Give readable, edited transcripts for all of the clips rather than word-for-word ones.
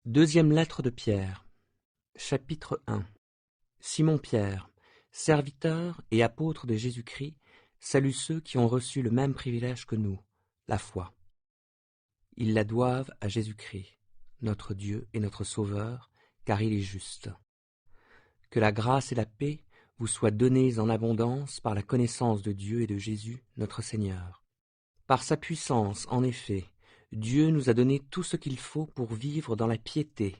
Deuxième lettre de Pierre, chapitre 1. Simon Pierre, serviteur et apôtre de Jésus-Christ, salue ceux qui ont reçu le même privilège que nous, la foi. Ils la doivent à Jésus-Christ, notre Dieu et notre Sauveur, car il est juste. Que la grâce et la paix vous soient données en abondance par la connaissance de Dieu et de Jésus, notre Seigneur. Par sa puissance, en effet, Dieu nous a donné tout ce qu'il faut pour vivre dans la piété,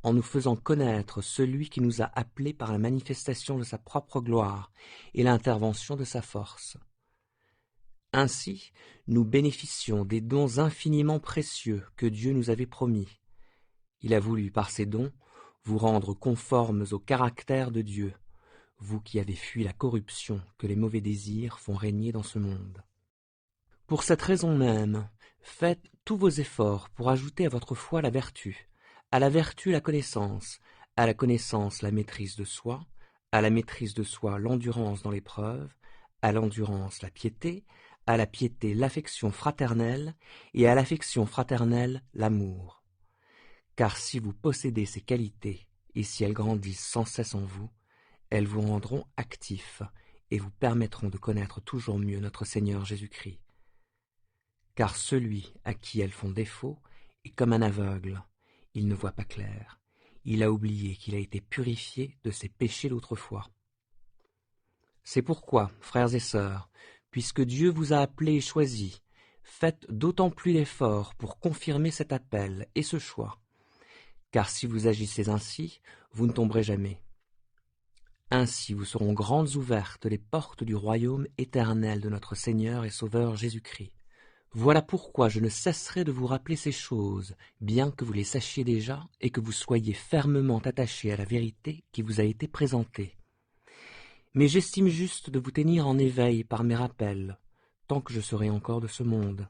en nous faisant connaître celui qui nous a appelés par la manifestation de sa propre gloire et l'intervention de sa force. Ainsi, nous bénéficions des dons infiniment précieux que Dieu nous avait promis. Il a voulu, par ces dons, vous rendre conformes au caractère de Dieu, vous qui avez fui la corruption que les mauvais désirs font régner dans ce monde. Pour cette raison même, faites tous vos efforts pour ajouter à votre foi la vertu, à la vertu la connaissance, à la connaissance la maîtrise de soi, à la maîtrise de soi l'endurance dans l'épreuve, à l'endurance la piété, à la piété l'affection fraternelle, et à l'affection fraternelle l'amour. Car si vous possédez ces qualités, et si elles grandissent sans cesse en vous, elles vous rendront actifs et vous permettront de connaître toujours mieux notre Seigneur Jésus-Christ. Car celui à qui elles font défaut est comme un aveugle, il ne voit pas clair, il a oublié qu'il a été purifié de ses péchés d'autrefois. C'est pourquoi, frères et sœurs, puisque Dieu vous a appelés et choisis, faites d'autant plus d'efforts pour confirmer cet appel et ce choix, car si vous agissez ainsi, vous ne tomberez jamais. Ainsi vous seront grandes ouvertes les portes du royaume éternel de notre Seigneur et Sauveur Jésus-Christ. Voilà pourquoi je ne cesserai de vous rappeler ces choses, bien que vous les sachiez déjà et que vous soyez fermement attachés à la vérité qui vous a été présentée. Mais j'estime juste de vous tenir en éveil par mes rappels, tant que je serai encore de ce monde,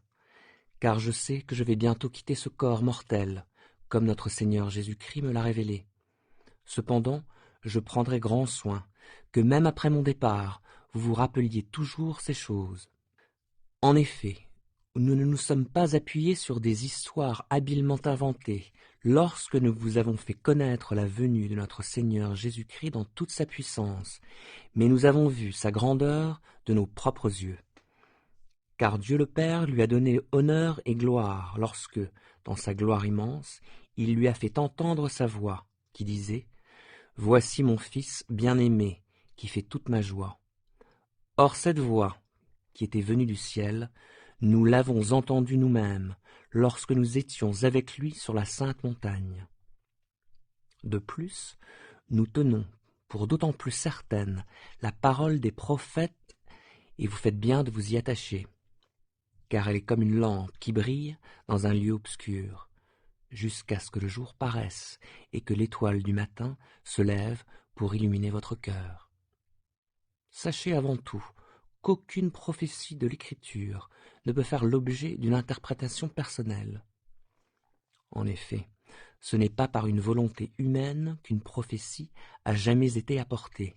car je sais que je vais bientôt quitter ce corps mortel, comme notre Seigneur Jésus-Christ me l'a révélé. Cependant, je prendrai grand soin que même après mon départ, vous vous rappeliez toujours ces choses. En effet, nous ne nous sommes pas appuyés sur des histoires habilement inventées lorsque nous vous avons fait connaître la venue de notre Seigneur Jésus-Christ dans toute sa puissance, mais nous avons vu sa grandeur de nos propres yeux. Car Dieu le Père lui a donné honneur et gloire lorsque, dans sa gloire immense, il lui a fait entendre sa voix, qui disait « Voici mon Fils bien-aimé, qui fait toute ma joie. » Or cette voix, qui était venue du ciel, nous l'avons entendue nous-mêmes, lorsque nous étions avec lui sur la sainte montagne. De plus, nous tenons, pour d'autant plus certaine, la parole des prophètes, et vous faites bien de vous y attacher, car elle est comme une lampe qui brille dans un lieu obscur, jusqu'à ce que le jour paraisse et que l'étoile du matin se lève pour illuminer votre cœur. Sachez avant tout qu'aucune prophétie de l'Écriture ne peut faire l'objet d'une interprétation personnelle. En effet, ce n'est pas par une volonté humaine qu'une prophétie a jamais été apportée,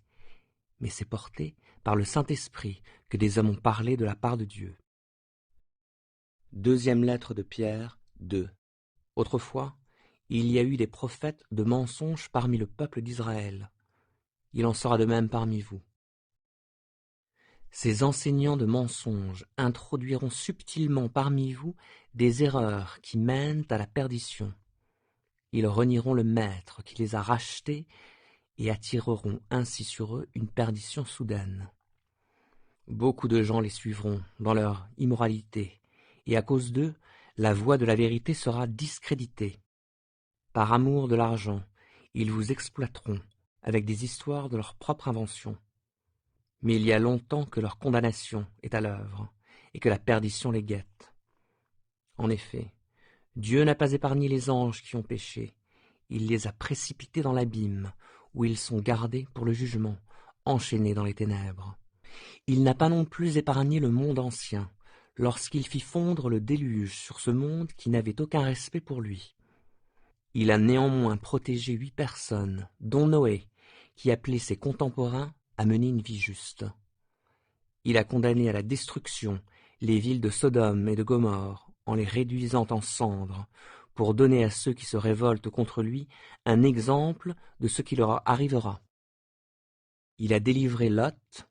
mais c'est porté par le Saint-Esprit que des hommes ont parlé de la part de Dieu. Deuxième lettre de Pierre 2. Autrefois, il y a eu des prophètes de mensonges parmi le peuple d'Israël. Il en sera de même parmi vous. Ces enseignants de mensonges introduiront subtilement parmi vous des erreurs qui mènent à la perdition. Ils renieront le Maître qui les a rachetés et attireront ainsi sur eux une perdition soudaine. Beaucoup de gens les suivront dans leur immoralité, et à cause d'eux, la voie de la vérité sera discréditée. Par amour de l'argent, ils vous exploiteront avec des histoires de leur propre invention. Mais il y a longtemps que leur condamnation est à l'œuvre, et que la perdition les guette. En effet, Dieu n'a pas épargné les anges qui ont péché, il les a précipités dans l'abîme, où ils sont gardés pour le jugement, enchaînés dans les ténèbres. Il n'a pas non plus épargné le monde ancien, lorsqu'il fit fondre le déluge sur ce monde qui n'avait aucun respect pour lui. Il a néanmoins protégé 8 personnes, dont Noé, qui appelait ses contemporains à mener une vie juste. Il a condamné à la destruction les villes de Sodome et de Gomorrhe en les réduisant en cendres, pour donner à ceux qui se révoltent contre lui un exemple de ce qui leur arrivera. Il a délivré Lot,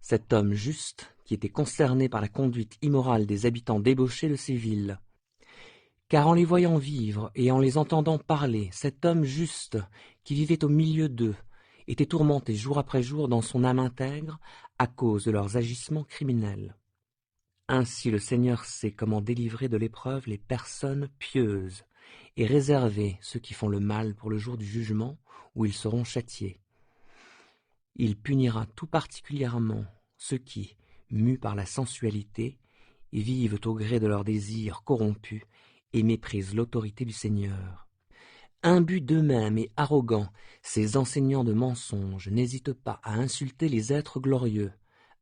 cet homme juste qui était concerné par la conduite immorale des habitants débauchés de ces villes. Car en les voyant vivre et en les entendant parler, cet homme juste qui vivait au milieu d'eux était tourmenté jour après jour dans son âme intègre à cause de leurs agissements criminels. Ainsi le Seigneur sait comment délivrer de l'épreuve les personnes pieuses et réserver ceux qui font le mal pour le jour du jugement où ils seront châtiés. Il punira tout particulièrement ceux qui, mus par la sensualité, vivent au gré de leurs désirs corrompus et méprisent l'autorité du Seigneur. Imbus d'eux-mêmes et arrogants, ces enseignants de mensonges n'hésitent pas à insulter les êtres glorieux,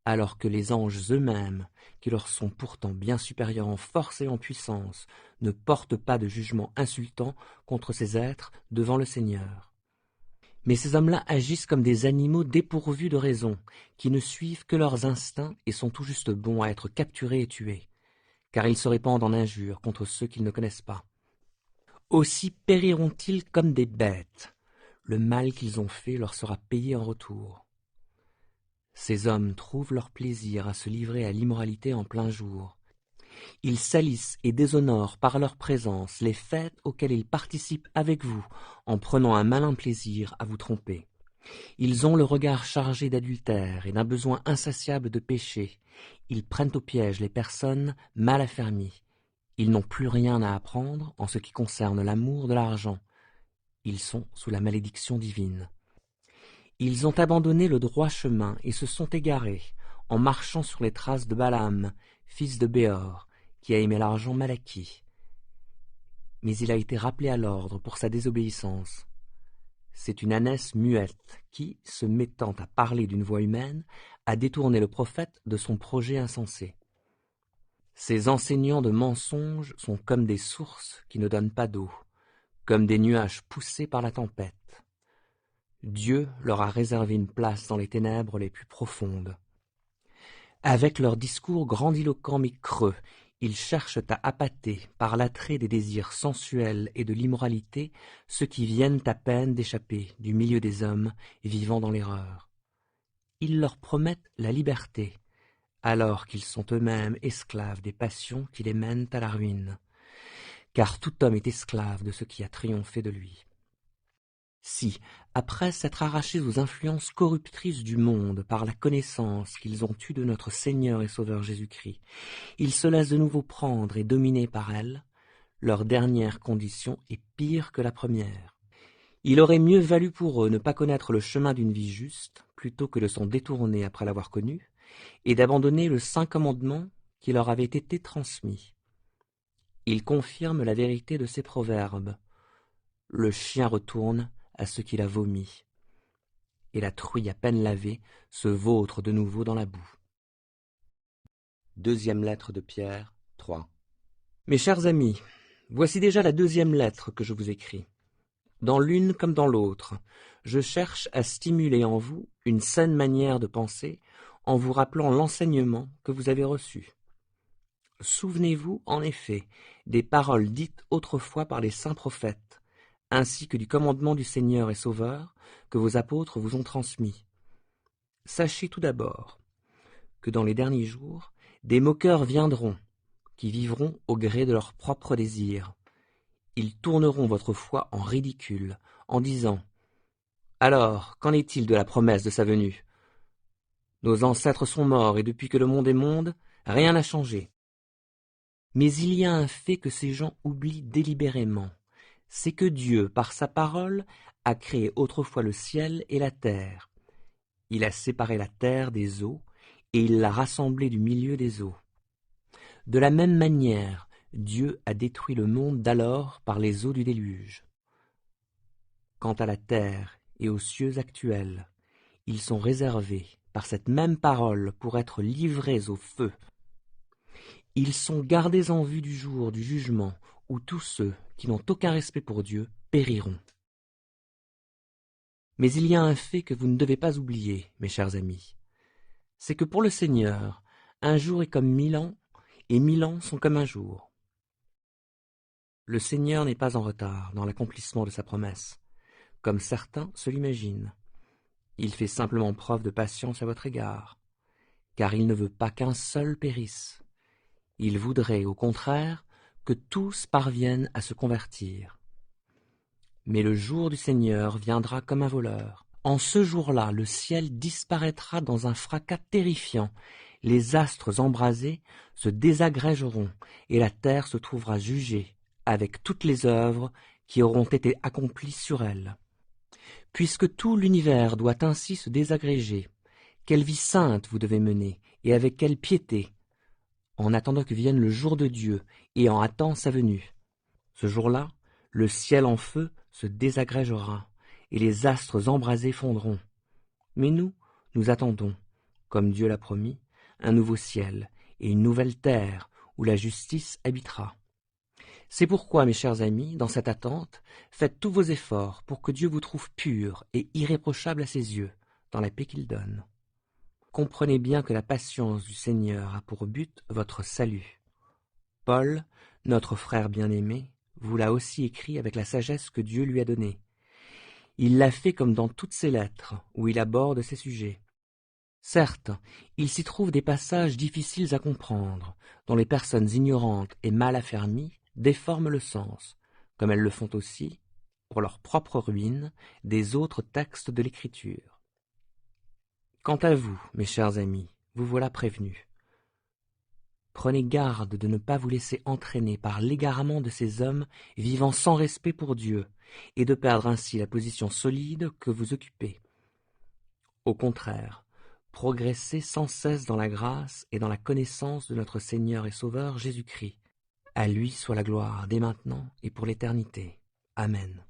alors que les anges eux-mêmes, qui leur sont pourtant bien supérieurs en force et en puissance, ne portent pas de jugement insultant contre ces êtres devant le Seigneur. Mais ces hommes-là agissent comme des animaux dépourvus de raison, qui ne suivent que leurs instincts et sont tout juste bons à être capturés et tués, car ils se répandent en injures contre ceux qu'ils ne connaissent pas. Aussi périront-ils comme des bêtes. Le mal qu'ils ont fait leur sera payé en retour. Ces hommes trouvent leur plaisir à se livrer à l'immoralité en plein jour. Ils salissent et déshonorent par leur présence les fêtes auxquelles ils participent avec vous, en prenant un malin plaisir à vous tromper. Ils ont le regard chargé d'adultère et d'un besoin insatiable de péché. Ils prennent au piège les personnes mal affermies. Ils n'ont plus rien à apprendre en ce qui concerne l'amour de l'argent. Ils sont sous la malédiction divine. Ils ont abandonné le droit chemin et se sont égarés, en marchant sur les traces de Balaam, fils de Béor, qui a aimé l'argent mal acquis. Mais il a été rappelé à l'ordre pour sa désobéissance. C'est une ânesse muette qui, se mettant à parler d'une voix humaine, a détourné le prophète de son projet insensé. Ces enseignants de mensonges sont comme des sources qui ne donnent pas d'eau, comme des nuages poussés par la tempête. Dieu leur a réservé une place dans les ténèbres les plus profondes. Avec leurs discours grandiloquents mais creux, ils cherchent à appâter, par l'attrait des désirs sensuels et de l'immoralité, ceux qui viennent à peine d'échapper du milieu des hommes vivant dans l'erreur. Ils leur promettent la liberté, alors qu'ils sont eux-mêmes esclaves des passions qui les mènent à la ruine, car tout homme est esclave de ce qui a triomphé de lui. Si, après s'être arrachés aux influences corruptrices du monde par la connaissance qu'ils ont eue de notre Seigneur et Sauveur Jésus-Christ, ils se laissent de nouveau prendre et dominer par elle, leur dernière condition est pire que la première. Il aurait mieux valu pour eux ne pas connaître le chemin d'une vie juste, plutôt que de s'en détourner après l'avoir connu, et d'abandonner le saint commandement qui leur avait été transmis. Il confirme la vérité de ces proverbes. Le chien retourne à ce qu'il a vomi, et la truie à peine lavée se vautre de nouveau dans la boue. Deuxième lettre de Pierre, 3. Mes chers amis, voici déjà la deuxième lettre que je vous écris. Dans l'une comme dans l'autre, je cherche à stimuler en vous une saine manière de penser en vous rappelant l'enseignement que vous avez reçu. Souvenez-vous, en effet, des paroles dites autrefois par les saints prophètes, ainsi que du commandement du Seigneur et Sauveur que vos apôtres vous ont transmis. Sachez tout d'abord que dans les derniers jours, des moqueurs viendront, qui vivront au gré de leurs propres désirs. Ils tourneront votre foi en ridicule, en disant « Alors, qu'en est-il de la promesse de sa venue ? Nos ancêtres sont morts, et depuis que le monde est monde, rien n'a changé. » Mais il y a un fait que ces gens oublient délibérément, c'est que Dieu, par sa parole, a créé autrefois le ciel et la terre. Il a séparé la terre des eaux, et il l'a rassemblée du milieu des eaux. De la même manière, Dieu a détruit le monde d'alors par les eaux du déluge. Quant à la terre et aux cieux actuels, ils sont réservés, par cette même parole, pour être livrés au feu. Ils sont gardés en vue du jour du jugement, où tous ceux qui n'ont aucun respect pour Dieu périront. Mais il y a un fait que vous ne devez pas oublier, mes chers amis. C'est que pour le Seigneur, un jour est comme 1000 ans, et 1000 ans sont comme un jour. Le Seigneur n'est pas en retard dans l'accomplissement de sa promesse, comme certains se l'imaginent. Il fait simplement preuve de patience à votre égard, car il ne veut pas qu'un seul périsse. Il voudrait, au contraire, que tous parviennent à se convertir. Mais le jour du Seigneur viendra comme un voleur. En ce jour-là, le ciel disparaîtra dans un fracas terrifiant, les astres embrasés se désagrégeront, et la terre se trouvera jugée, avec toutes les œuvres qui auront été accomplies sur elle. Puisque tout l'univers doit ainsi se désagréger, quelle vie sainte vous devez mener, et avec quelle piété, en attendant que vienne le jour de Dieu, et en hâtant sa venue. Ce jour-là, le ciel en feu se désagrégera, et les astres embrasés fondront. Mais nous attendons, comme Dieu l'a promis, un nouveau ciel et une nouvelle terre où la justice habitera. C'est pourquoi, mes chers amis, dans cette attente, faites tous vos efforts pour que Dieu vous trouve pur et irréprochable à ses yeux, dans la paix qu'il donne. Comprenez bien que la patience du Seigneur a pour but votre salut. Paul, notre frère bien-aimé, vous l'a aussi écrit avec la sagesse que Dieu lui a donnée. Il l'a fait comme dans toutes ses lettres, où il aborde ces sujets. Certes, il s'y trouve des passages difficiles à comprendre, dont les personnes ignorantes et mal affermies déforment le sens, comme elles le font aussi, pour leur propre ruine, des autres textes de l'Écriture. Quant à vous, mes chers amis, vous voilà prévenus. Prenez garde de ne pas vous laisser entraîner par l'égarement de ces hommes vivant sans respect pour Dieu, et de perdre ainsi la position solide que vous occupez. Au contraire, progressez sans cesse dans la grâce et dans la connaissance de notre Seigneur et Sauveur Jésus-Christ. À lui soit la gloire dès maintenant et pour l'éternité. Amen.